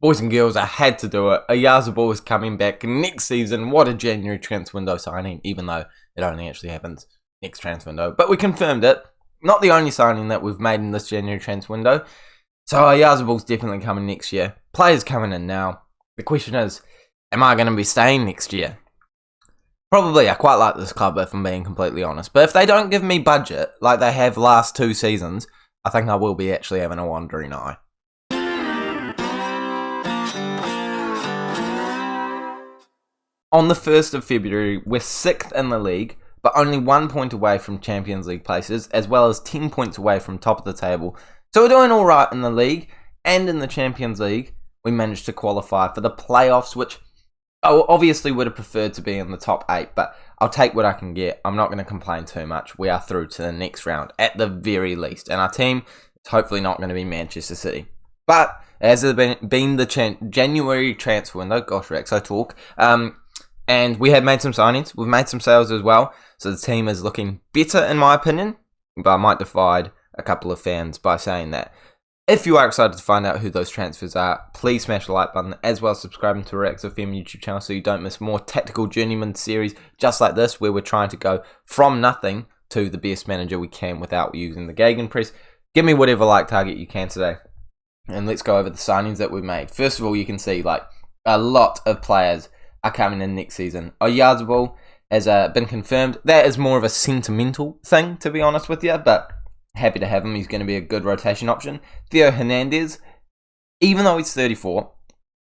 Boys and girls, I had to do it. Oyarzabal is coming back next season. What a January transfer window signing, even though it only actually happens next transfer window. But we confirmed it. Not the only signing that we've made in this January transfer window. So Oyarzabal's definitely coming next year. Players coming in now. The question is, am I going to be staying next year? Probably. I quite like this club, if I'm being completely honest. But if they don't give me budget, like they have last 2 seasons, I think I will be actually having a wandering eye. On the 1st of February, we're 6th in the league, but only 1 point away from Champions League places, as well as 10 points away from top of the table. So we're doing alright in the league, and in the Champions League, we managed to qualify for the playoffs, which I obviously would have preferred to be in the top 8, but I'll take what I can get. I'm not going to complain too much. We are through to the next round, at the very least, and our team is hopefully not going to be Manchester City. But, as it has been the January transfer window, gosh Rex, I talk, and we have made some signings. We've made some sales as well. So the team is looking better, in my opinion. But I might divide a couple of fans by saying that. If you are excited to find out who those transfers are, please smash the like button, as well as subscribing to our FM YouTube channel so you don't miss more tactical Journeyman series just like this, where we're trying to go from nothing to the best manager we can without using the gegenpress. Give me whatever like target you can today. And let's go over the signings that we've made. First of all, you can see like a lot of players are coming in next season. Oyarzabal has been confirmed. That is more of a sentimental thing, to be honest with you, but happy to have him. He's going to be a good rotation option. Theo Hernandez, even though he's 34,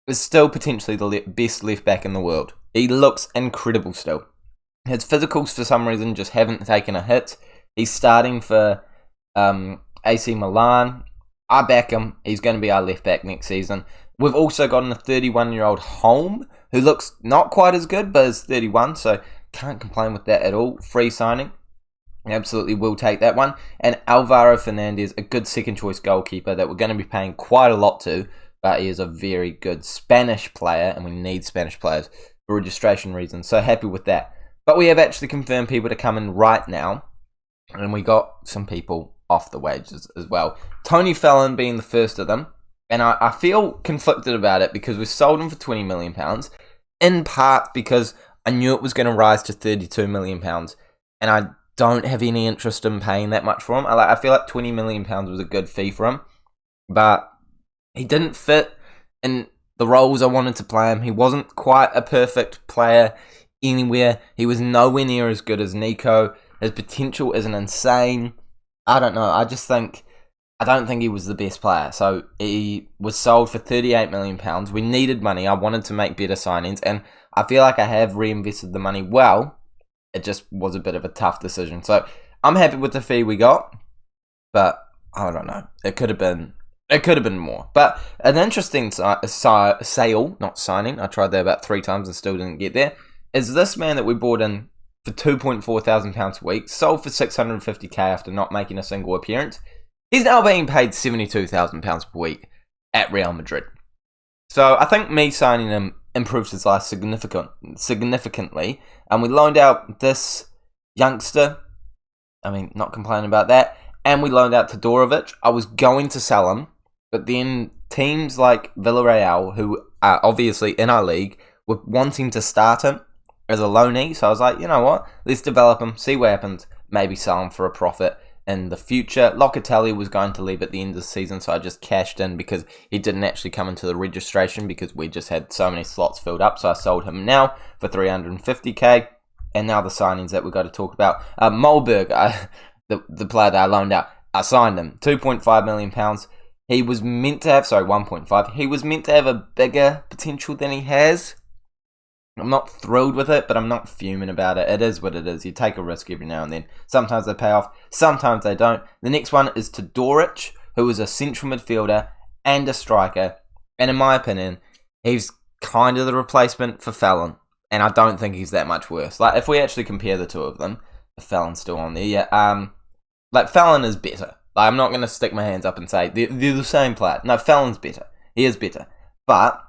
is still potentially the best left back in the world. He looks incredible still. His physicals, for some reason, just haven't taken a hit. He's starting for AC Milan. I back him. He's going to be our left back next season. We've also gotten a 31-year-old Holm, who looks not quite as good, but is 31, so can't complain with that at all. Free signing. Absolutely will take that one. And Alvaro Fernandez, a good second-choice goalkeeper that we're going to be paying quite a lot to, but he is a very good Spanish player, and we need Spanish players for registration reasons, so happy with that. But we have actually confirmed people to come in right now, and we got some people off the wages as well. Tony Fallon being the first of them. And I feel conflicted about it because we sold him for £20 million, in part because I knew it was going to rise to £32 million, and I don't have any interest in paying that much for him. I feel like £20 million was a good fee for him, but he didn't fit in the roles I wanted to play him. He wasn't quite a perfect player anywhere. He was nowhere near as good as Nico. His potential isn't insane. I don't know. I don't think he was the best player. So he was sold for £38 million. We needed money. I wanted to make better signings. And I feel like I have reinvested the money well. It just was a bit of a tough decision. So I'm happy with the fee we got. But I don't know. It could have been more. But an interesting sale, not signing. I tried that about 3 times and still didn't get there. Is this man that we bought in for £2.4 thousand a week. Sold for £650k after not making a single appearance. He's now being paid £72,000 per week at Real Madrid. So I think me signing him improves his life significantly. And we loaned out this youngster. I mean, not complaining about that. And we loaned out Todorovic. I was going to sell him. But then teams like Villarreal, who are obviously in our league, were wanting to start him as a loanee. So I was like, you know what? Let's develop him, see what happens. Maybe sell him for a profit in the future. Locatelli was going to leave at the end of the season, so I just cashed in because he didn't actually come into the registration because we just had so many slots filled up. So I sold him now for $350k. And now the signings that we've got to talk about. Molberg, the player that I loaned out, I signed him. £2.5 million. He was meant to have, 1.5. He was meant to have a bigger potential than he has. I'm not thrilled with it, but I'm not fuming about it. It is what it is. You take a risk every now and then. Sometimes they pay off, sometimes they don't. The next one is Todorovic, who is a central midfielder and a striker. And in my opinion, he's kind of the replacement for Fallon. And I don't think he's that much worse. Like, if we actually compare the two of them, if Fallon's still on there, yeah. Like, Fallon is better. Like, I'm not going to stick my hands up and say they're the same player. No, Fallon's better. He is better. But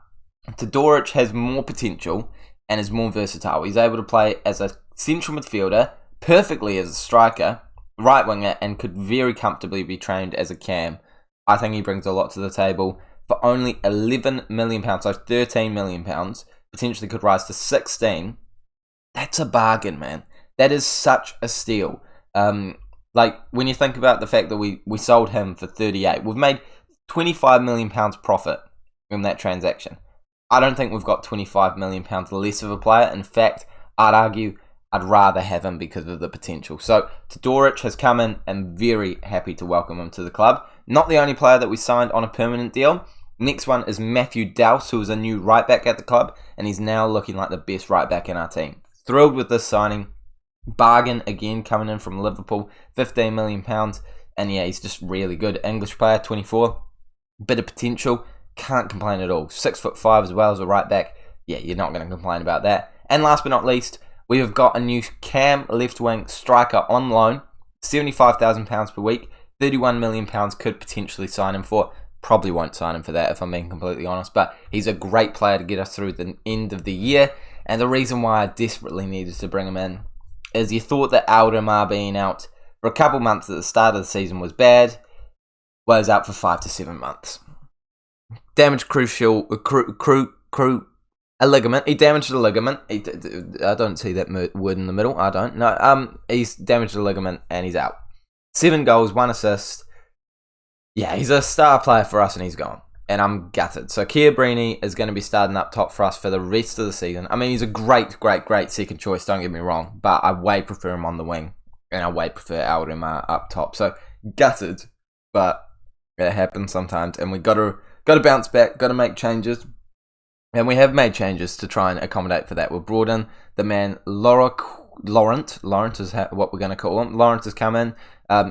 Todorovic has more potential and is more versatile. He's able to play as a central midfielder, perfectly as a striker, right winger, and could very comfortably be trained as a cam. I think he brings a lot to the table. for only £11 million, so £13 million, potentially could rise to 16. That's a bargain, man. That is such a steal. Like, when you think about the fact that we sold him for 38, we've made £25 million profit in that transaction. I don't think we've got £25 million less of a player. In fact, I'd argue I'd rather have him because of the potential. So, Todoric has come in and very happy to welcome him to the club. Not the only player that we signed on a permanent deal. Next one is Matthew Dowse, who is a new right back at the club, and he's now looking like the best right back in our team. Thrilled with this signing. Bargain again coming in from Liverpool, £15 million, and yeah, he's just really good. English player, 24, bit of potential, can't complain at all. 6'5" as well as a right back. Yeah, you're not going to complain about that. And last but not least, we have got a new Cam left wing striker on loan, £75,000 per week, £31 million could potentially sign him for. Probably won't sign him for that if I'm being completely honest, but he's a great player to get us through the end of the year. And the reason why I desperately needed to bring him in is you thought that Aldermar being out for a couple months at the start of the season was bad. Well, he's out for 5 to 7 months. Damaged a ligament. He damaged a ligament. I don't see that word in the middle. I don't. No. He's damaged a ligament and he's out. 7 goals, 1 assist. Yeah, he's a star player for us and he's gone. And I'm gutted. So Chiabrini is going to be starting up top for us for the rest of the season. I mean, he's a great second choice, don't get me wrong. But I way prefer him on the wing. And I way prefer Aldermar up top. So, gutted. But it happens sometimes. And we got to bounce back. Got to make changes. And we have made changes to try and accommodate for that. We've brought in the man Laurent is what we're going to call him. Laurent has come in.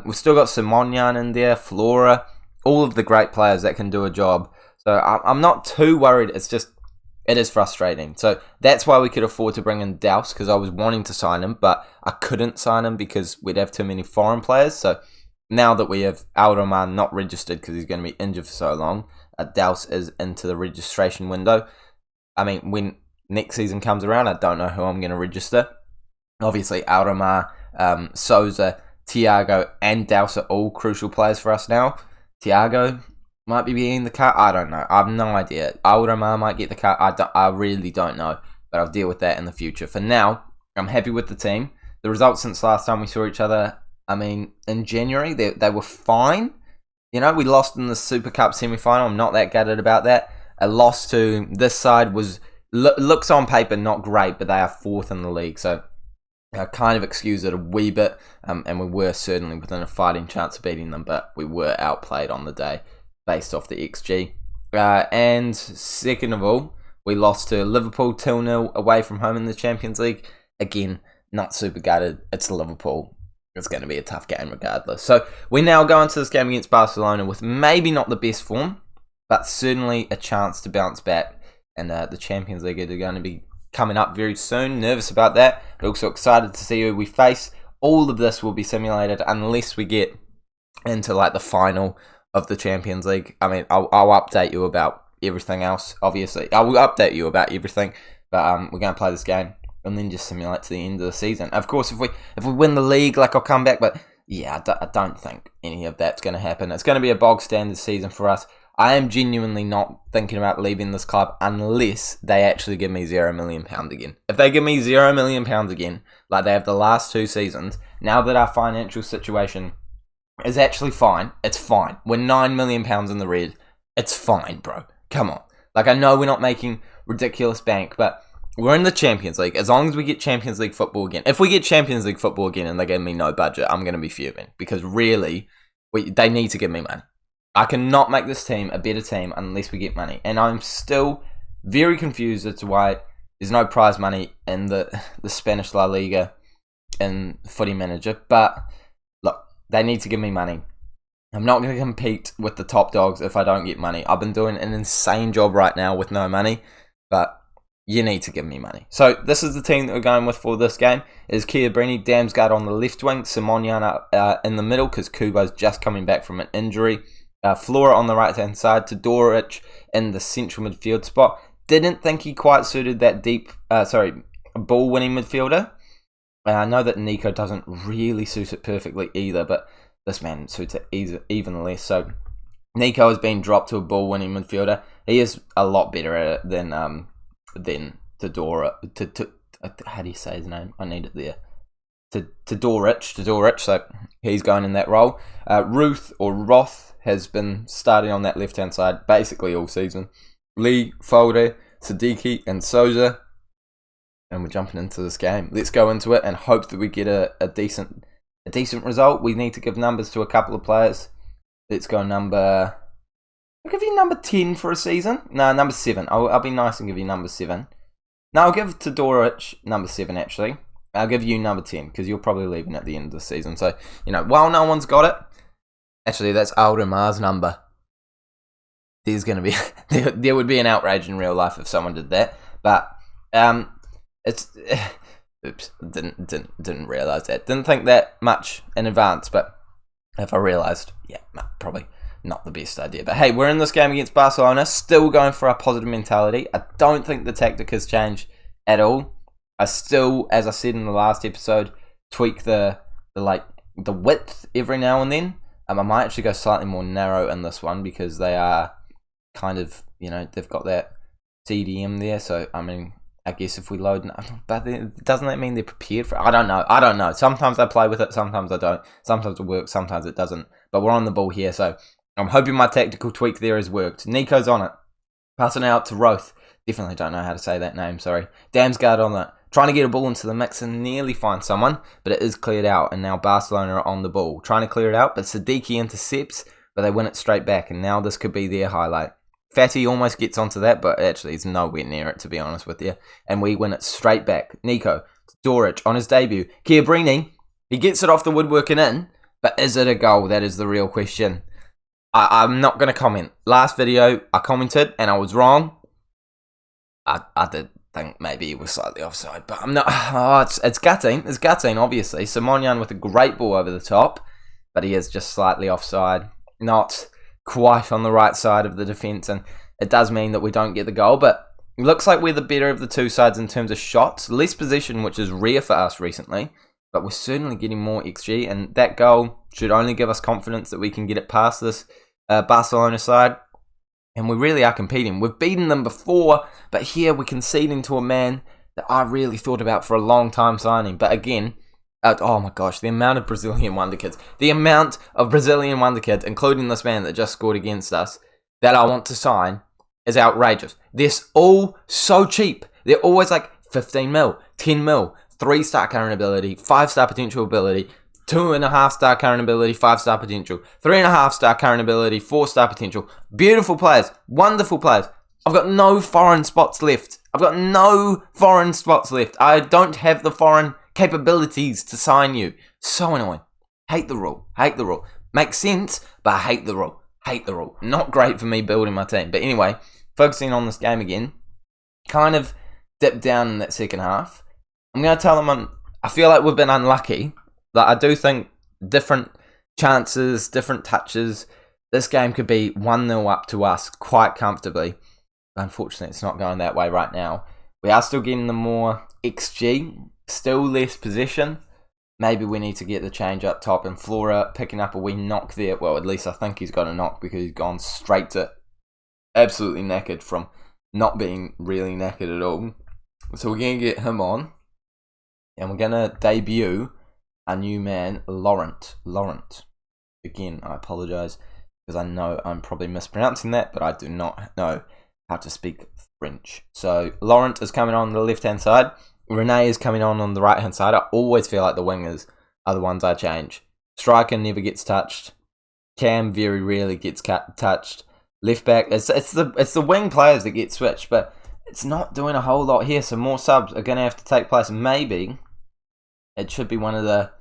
We've still got Simonyan in there. Flora. All of the great players that can do a job. So I'm not too worried. It's just, it is frustrating. So that's why we could afford to bring in Dowse, because I was wanting to sign him, but I couldn't sign him because we'd have too many foreign players. So now that we have Aldermar not registered because he's going to be injured for so long, Dowse is into the registration window. I mean, when next season comes around, I don't know who I'm going to register. Obviously, Aldermar, Souza, Thiago, and Dowse are all crucial players for us now. Thiago might be being the cut. I don't know. I have no idea. Aldermar might get the cut. I really don't know. But I'll deal with that in the future. For now, I'm happy with the team. The results since last time we saw each other, I mean, in January, they were fine. You know, we lost in the Super Cup semi-final. I'm not that gutted about that. A loss to this side looks on paper not great, but they are 4th in the league. So I kind of excuse it a wee bit, and we were certainly within a fighting chance of beating them, but we were outplayed on the day based off the XG. And second of all, we lost to Liverpool 2-0 away from home in the Champions League. Again, not super gutted. It's Liverpool. It's going to be a tough game regardless. So we now go into this game against Barcelona with maybe not the best form, but certainly a chance to bounce back. And the Champions League are going to be coming up very soon. Nervous about that, but also excited to see who we face. All of this will be simulated unless we get into like the final of the Champions League. I mean, I'll update you about everything else. Obviously, I will update you about everything. But we're going to play this game and then just simulate to the end of the season. Of course, if we win the league, like, I'll come back. But yeah, I don't think any of that's going to happen. It's going to be a bog standard season for us. I am genuinely not thinking about leaving this club unless they actually give me £0 million again. If they give me £0 million again, like they have the last 2 seasons, now that our financial situation is actually fine, it's fine. We're £9 million in the red. It's fine, bro. Come on. Like, I know we're not making ridiculous bank, but we're in the Champions League. As long as we get Champions League football again. If we get Champions League football again and they give me no budget, I'm going to be fuming. Because really, they need to give me money. I cannot make this team a better team unless we get money. And I'm still very confused as to why there's no prize money in the Spanish La Liga in Footy Manager. But look, they need to give me money. I'm not going to compete with the top dogs if I don't get money. I've been doing an insane job right now with no money. But you need to give me money. So this is the team that we're going with for this game. It is Chiabrini, Damsgaard on the left wing, Simonyan in the middle because Kubo's just coming back from an injury. Flora on the right-hand side, Todoric in the central midfield spot. Didn't think he quite suited that ball-winning midfielder. I know that Nico doesn't really suit it perfectly either, but this man suits it even less. So Nico has been dropped to a ball-winning midfielder. He is a lot better at it than Todora. How do you say his name? I need it there. Todorich. So he's going in that role. Roth has been starting on that left-hand side basically all season. Lee, Folder, Siddiqui, and Souza. And we're jumping into this game. Let's go into it and hope that we get a decent result. We need to give numbers to a couple of players. Let's go I'll give you number 10 for a season. No, number 7. I'll be nice and give you number 7. No, I'll give Todorich number 7 actually. I'll give you number 10 because you're probably leaving at the end of the season. So, while no one's got it, actually that's Aldermar's number. There's going to be there would be an outrage in real life if someone did that. But it's oops, didn't realize that. Didn't think that much in advance, but if I realized, yeah, probably not the best idea. But hey, we're in this game against Barcelona, still going for our positive mentality. I don't think the tactic has changed at all. I still, as I said in the last episode, tweak the width every now and then. I might actually go slightly more narrow in this one because they are kind of, they've got that CDM there. So, I guess if we load, but doesn't that mean they're prepared for it? I don't know. Sometimes I play with it, sometimes I don't. Sometimes it works, sometimes it doesn't. But we're on the ball here, so I'm hoping my tactical tweak there has worked. Nico's on it. Passing out to Roth. Definitely don't know how to say that name, sorry. Damsgaard on it. Trying to get a ball into the mix and nearly find someone, but it is cleared out, and now Barcelona are on the ball. Trying to clear it out, but Siddiqui intercepts, but they win it straight back, and now this could be their highlight. Fatty almost gets onto that, but actually he's nowhere near it, to be honest with you. And we win it straight back. Nico, Dorich on his debut. Chiabrini, he gets it off the woodwork and in, but is it a goal? That is the real question. I'm not going to comment. Last video, I commented, and I was wrong. I did think maybe he was slightly offside, but I'm not. Oh, it's gutting. It's gutting, obviously. Simonian with a great ball over the top, but he is just slightly offside. Not quite on the right side of the defence, and it does mean that we don't get the goal, but it looks like we're the better of the two sides in terms of shots. Less possession, which is rare for us recently, but we're certainly getting more XG, and that goal should only give us confidence that we can get it past this Barcelona side. And we really are competing. We've beaten them before, but here we're conceding to a man that I really thought about for a long time signing. But again, oh my gosh, the amount of Brazilian wonder kids. The amount of Brazilian wonder kids, including this man that just scored against us, that I want to sign is outrageous. They're all so cheap. They're always like 15 mil, 10 mil, 3-star current ability, 5-star potential ability, 2.5-star current ability, 5-star potential, 3.5-star current ability, 4-star potential. Beautiful players, wonderful players. I've got no foreign spots left. I don't have the foreign capabilities to sign you. So annoying. Hate the rule. Makes sense, but I hate the rule. Not great for me building my team. But anyway, focusing on this game again. Kind of dipped down in that second half. I'm going to tell them I feel like we've been unlucky. Like, I do think different chances, different touches, this game could be 1-0 up to us quite comfortably. Unfortunately, it's not going that way right now. We are still getting the more XG, still less possession. Maybe we need to get the change up top, and Flora picking up a wee knock there. Well, at least I think he's got a knock because he's gone straight to absolutely knackered from not being really knackered at all. So we're going to get him on, and we're going to debut a new man, Laurent. Again, I apologise because I know I'm probably mispronouncing that, but I do not know how to speak French. So Laurent is coming on the left-hand side. Rene is coming on the right-hand side. I always feel like the wingers are the ones I change. Striker never gets touched. Cam very rarely gets touched. Left back, it's the wing players that get switched, but it's not doing a whole lot here. So more subs are going to have to take place. Maybe it should be one of the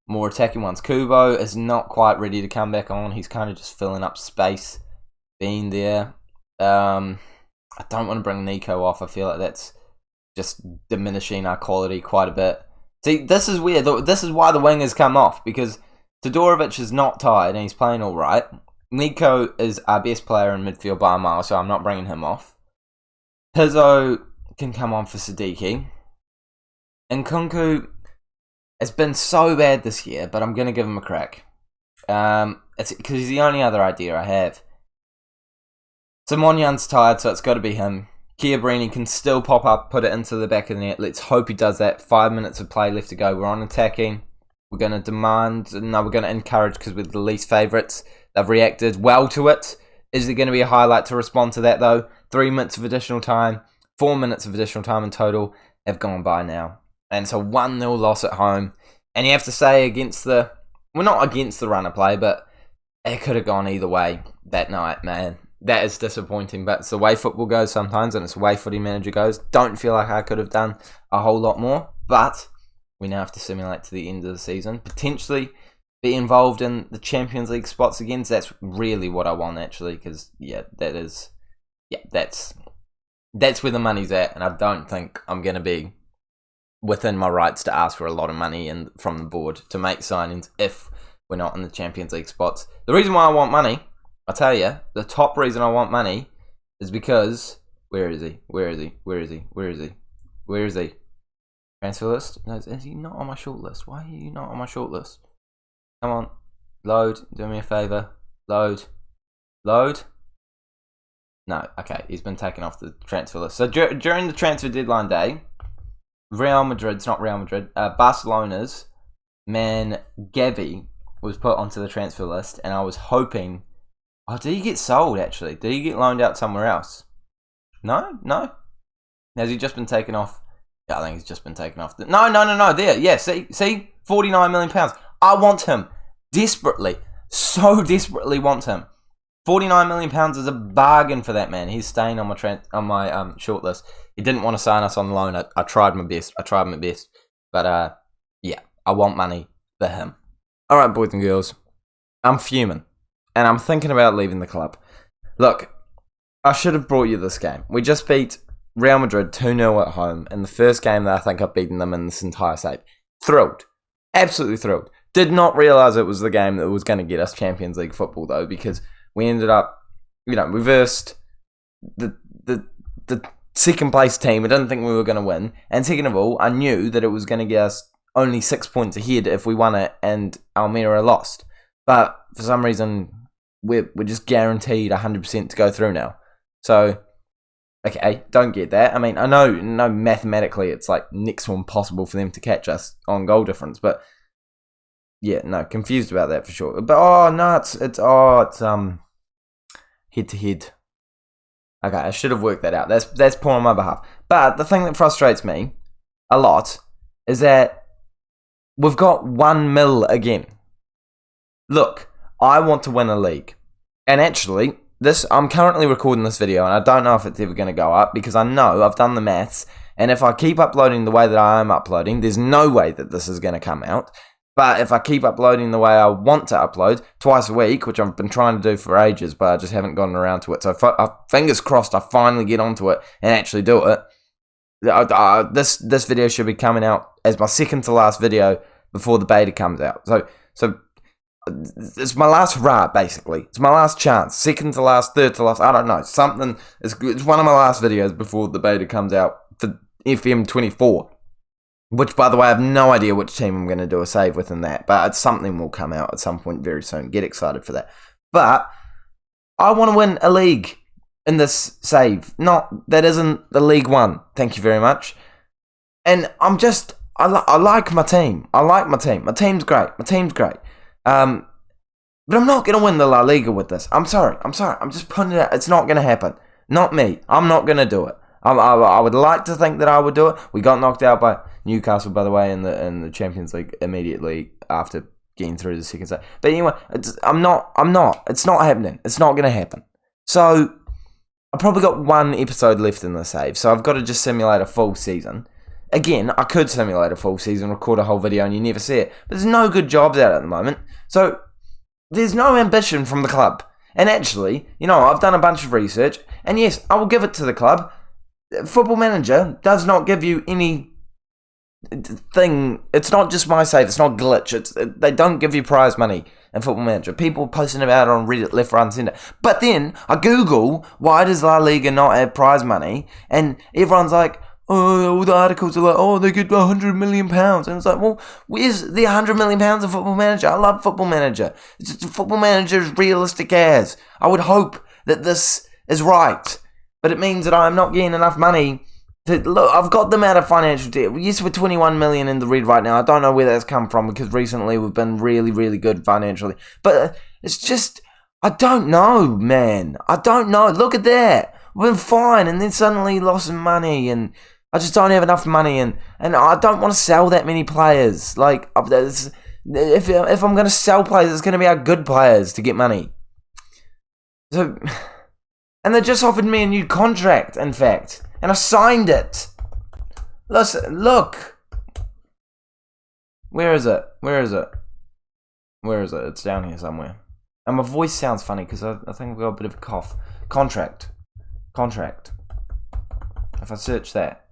more attacking ones. Kubo is not quite ready to come back on. He's kind of just filling up space, being there. I don't want to bring Nico off. I feel like that's just diminishing our quality quite a bit. See, this is weird. This is why the wingers come off, because Todorovic is not tired and he's playing all right. Nico is our best player in midfield by a mile, so I'm not bringing him off. Pizzo can come on for Siddiqui. And Kunku, it's been so bad this year, but I'm going to give him a crack. It's because he's the only other idea I have. Simonyan's tired, so it's got to be him. Chiabrini can still pop up, put it into the back of the net. Let's hope he does that. 5 minutes of play left to go. We're on attacking. We're going to we're going to encourage because we're the least favourites. They've reacted well to it. Is there going to be a highlight to respond to that, though? 3 minutes of additional time, 4 minutes of additional time in total have gone by now. And it's a 1-0 loss at home. And you have to say not against the run of play, but it could have gone either way that night, man. That is disappointing, but it's the way football goes sometimes, and it's the way footy manager goes. Don't feel like I could have done a whole lot more, but we now have to simulate to the end of the season. Potentially be involved in the Champions League spots again. So that's really what I want, actually, because, that's where the money's at, and I don't think I'm going to be within my rights to ask for a lot of money from the board to make signings if we're not in the Champions League spots. The reason why I want money, I'll tell you, the top reason I want money is because... Where is he? Transfer list? No, is he not on my short list? Why are you not on my short list? Come on. Load. Do me a favour. Load. No. Okay. He's been taken off the transfer list. So during the transfer deadline day, Barcelona's man Gavi was put onto the transfer list, and I was hoping... Oh, did he get sold, actually? Did he get loaned out somewhere else? No? Has he just been taken off? Yeah, I think he's just been taken off. No. There. Yeah, see? £49 million. I want him. Desperately. So desperately want him. £49 million is a bargain for that man. He's staying on my shortlist. He didn't want to sign us on loan. I tried my best. But, I want money for him. All right, boys and girls. I'm fuming. And I'm thinking about leaving the club. Look, I should have brought you this game. We just beat Real Madrid 2-0 at home in the first game that I think I've beaten them in this entire save. Thrilled. Absolutely thrilled. Did not realise it was the game that was going to get us Champions League football, though, because we ended up, we versed the second place team. I didn't think we were going to win. And second of all, I knew that it was going to get us only 6 points ahead if we won it and Almira lost. But for some reason... We're just guaranteed 100% to go through now. So, okay, don't get that. I mean, I know mathematically it's like next to impossible for them to catch us on goal difference, but yeah, no, confused about that for sure. But it's head to head. Okay, I should have worked that out. That's poor on my behalf. But the thing that frustrates me a lot is that we've got 1 mil again. Look, I want to win a league. And actually, I'm currently recording this video, and I don't know if it's ever going to go up, because I know I've done the maths, and if I keep uploading the way that I am uploading, there's no way that this is going to come out. But if I keep uploading the way I want to upload, twice a week, which I've been trying to do for ages, but I just haven't gotten around to it. So fingers crossed I finally get onto it and actually do it. This video should be coming out as my second to last video before the beta comes out. So it's my last hurrah, basically. It's my last chance. Second to last, third to last, I don't know. Something. It's one of my last videos before the beta comes out for FM24. Which, by the way, I have no idea which team I'm going to do a save with in that. But something will come out at some point very soon. Get excited for that. But I want to win a league in this save. That isn't the League One. Thank you very much. And I like my team. My team's great. But I'm not going to win the La Liga with this. I'm sorry. I'm just putting it out. It's not going to happen. Not me. I'm not going to do it. I would like to think that I would do it. We got knocked out by Newcastle, by the way, in the Champions League immediately after getting through the second stage. But anyway, I'm not. It's not happening. It's not going to happen. So I've probably got one episode left in the save. So I've got to just simulate a full season. Again, I could simulate a full season, record a whole video, and you never see it. But there's no good jobs out at the moment. So there's no ambition from the club. And actually, I've done a bunch of research. And yes, I will give it to the club. Football Manager does not give you any thing. It's not just my save. It's not glitch. They don't give you prize money in Football Manager. People posting about it on Reddit left, right and centre. But then I Google, why does La Liga not have prize money? And everyone's like, all the articles are like, they get £100 million. And it's like, well, where's the £100 million of Football Manager? I love Football Manager. Football Manager is realistic as. I would hope that this is right. But it means that I'm not getting enough money to... Look, I've got them out of financial debt. Yes, we're 21 million in the red right now. I don't know where that's come from because recently we've been really, really good financially. But it's just... I don't know, man. I don't know. Look at that. We've been fine and then suddenly lost some money and I just don't have enough money and I don't want to sell that many players. Like, if I'm going to sell players, it's going to be our good players to get money. So... And they just offered me a new contract, in fact. And I signed it. Listen, look. Where is it? It's down here somewhere. And my voice sounds funny because I think I've got a bit of a cough. Contract. If I search that.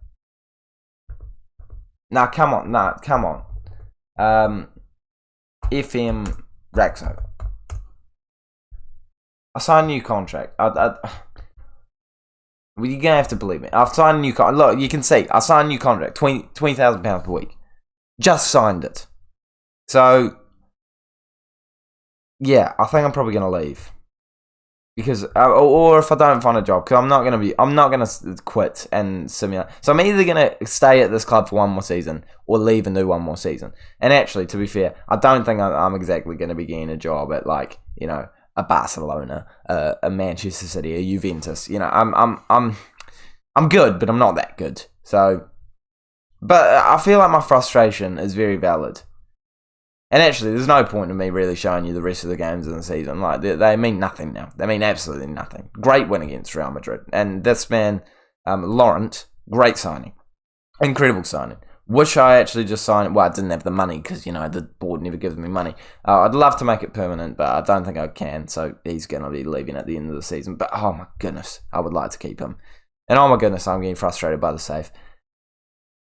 Nah, come on. FM Raxo. I signed a new contract. Well, you're going to have to believe me. I've signed a new contract. Look, you can see. I signed a new contract. £20,000 per week. Just signed it. So, yeah, I think I'm probably going to leave. Because, or if I don't find a job, because I'm not going to quit and simulate. So I'm either going to stay at this club for one more season or leave and do one more season. And actually, to be fair, I don't think I'm exactly going to be getting a job at, like, you know, a Barcelona, a Manchester City, a Juventus. You know, I'm good, but I'm not that good. So, but I feel like my frustration is very valid. And actually, there's no point in me really showing you the rest of the games in the season. Like, they mean nothing now. They mean absolutely nothing. Great win against Real Madrid, and this man, Laurent, great signing, incredible signing. Wish I actually just signed... Well, I didn't have the money because, you know, the board never gives me money. I'd love to make it permanent, but I don't think I can. So he's going to be leaving at the end of the season. But, oh my goodness, I would like to keep him. And oh my goodness, I'm getting frustrated by the save.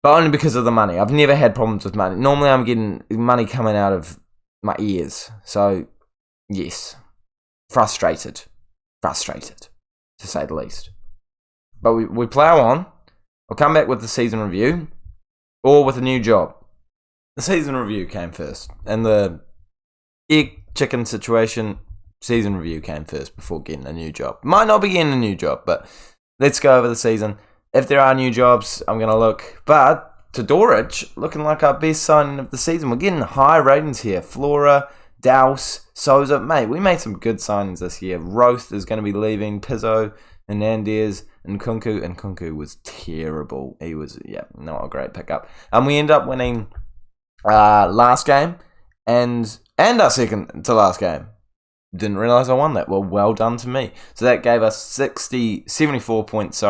But only because of the money. I've never had problems with money. Normally I'm getting money coming out of my ears. So, yes. Frustrated, to say the least. But we plough on. I'll come back with the season review. Or with a new job. The season review came first. And the egg chicken situation, season review came first before getting a new job. Might not be getting a new job, but let's go over the season. If there are new jobs, I'm going to look. But Todoric, looking like our best signing of the season. We're getting high ratings here. Flora, Douse, Souza. Mate, we made some good signings this year. Roth is going to be leaving. Pizzo, Hernandez, and Kunku was terrible. He was, not a great pickup. And we end up winning last game and our second to last game. Didn't realise I won that. Well done to me. So that gave us 74 points,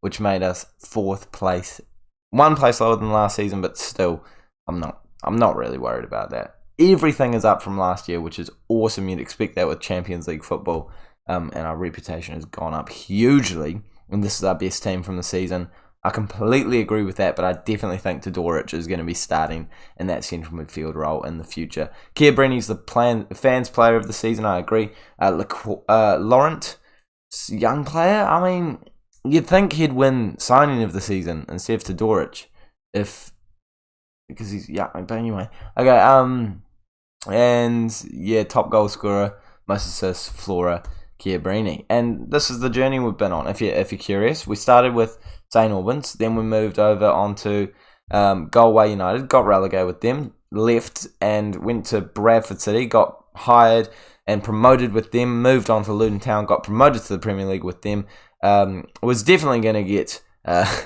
which made us 4th place. 1 place lower than last season, but still, I'm not really worried about that. Everything is up from last year, which is awesome. You'd expect that with Champions League football. And our reputation has gone up hugely. And this is our best team from the season. I completely agree with that, but I definitely think Todoric is going to be starting in that central midfield role in the future. Chiabrini's the fans player of the season, I agree. Laurent, young player, I mean, you'd think he'd win signing of the season instead of Todoric. Because he's, but anyway. Okay, top goal scorer, most assists, Flora, Chiabrini. And this is the journey we've been on, if you're curious. We started with St Albans, then we moved over onto Galway United, got relegated with them, left and went to Bradford City, got hired and promoted with them, moved on to Luton Town, got promoted to the Premier League with them, was definitely going to get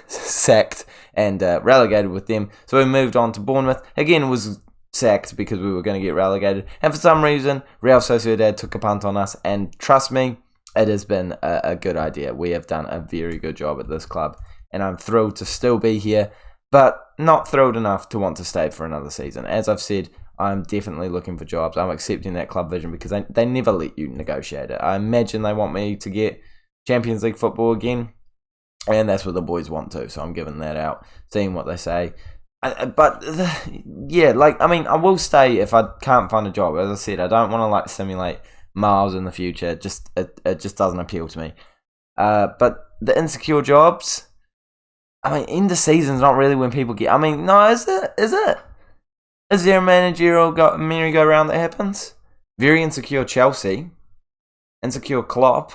sacked and relegated with them. So we moved on to Bournemouth, again was sacked because we were going to get relegated, and for some reason Real Sociedad took a punt on us, and trust me, it has been a good idea. We have done a very good job at this club, and I'm thrilled to still be here, but not thrilled enough to want to stay for another season. As I've said, I'm definitely looking for jobs. I'm accepting that club vision because they never let you negotiate it. I imagine they want me to get Champions League football again, and that's what the boys want to, so I'm giving that out, seeing what they say. I will stay if I can't find a job. As I said, I don't want to simulate miles in the future. It just doesn't appeal to me. But the insecure jobs, end of season's not really when people get. No, is it? Is there a managerial merry-go-round that happens? Very insecure Chelsea, insecure Klopp,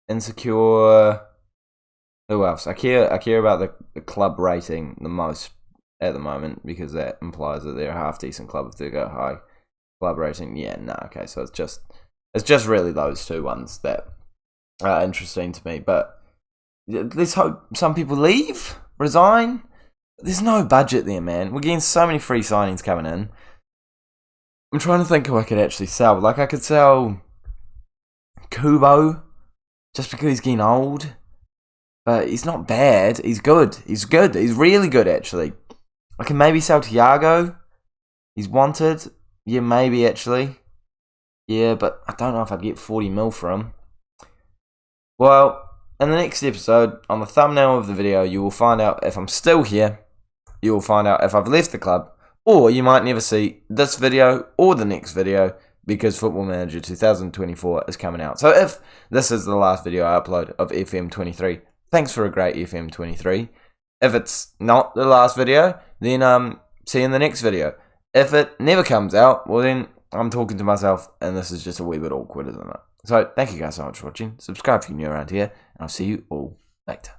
Insecure. Who else? I care about the club rating the most at the moment, because that implies that they're a half decent club if they go high. Club rating, yeah, no, okay, so it's just really those two ones that are interesting to me. But let's hope some people leave, resign. There's no budget there, man. We're getting so many free signings coming in. I'm trying to think who I could actually sell. Like, I could sell Kubo, just because he's getting old. But he's not bad. He's good. He's good. He's really good, actually. I can maybe sell Tiago. He's wanted. Yeah, maybe, actually. Yeah, but I don't know if I'd get 40 mil for him. Well, in the next episode, on the thumbnail of the video, you will find out if I'm still here. You will find out if I've left the club. Or you might never see this video or the next video, because Football Manager 2024 is coming out. So if this is the last video I upload of FM23, thanks for a great FM23. If it's not the last video, then see you in the next video. If it never comes out, well then I'm talking to myself, and this is just a wee bit awkward, isn't it? So thank you guys so much for watching. Subscribe if you're new around here, and I'll see you all later.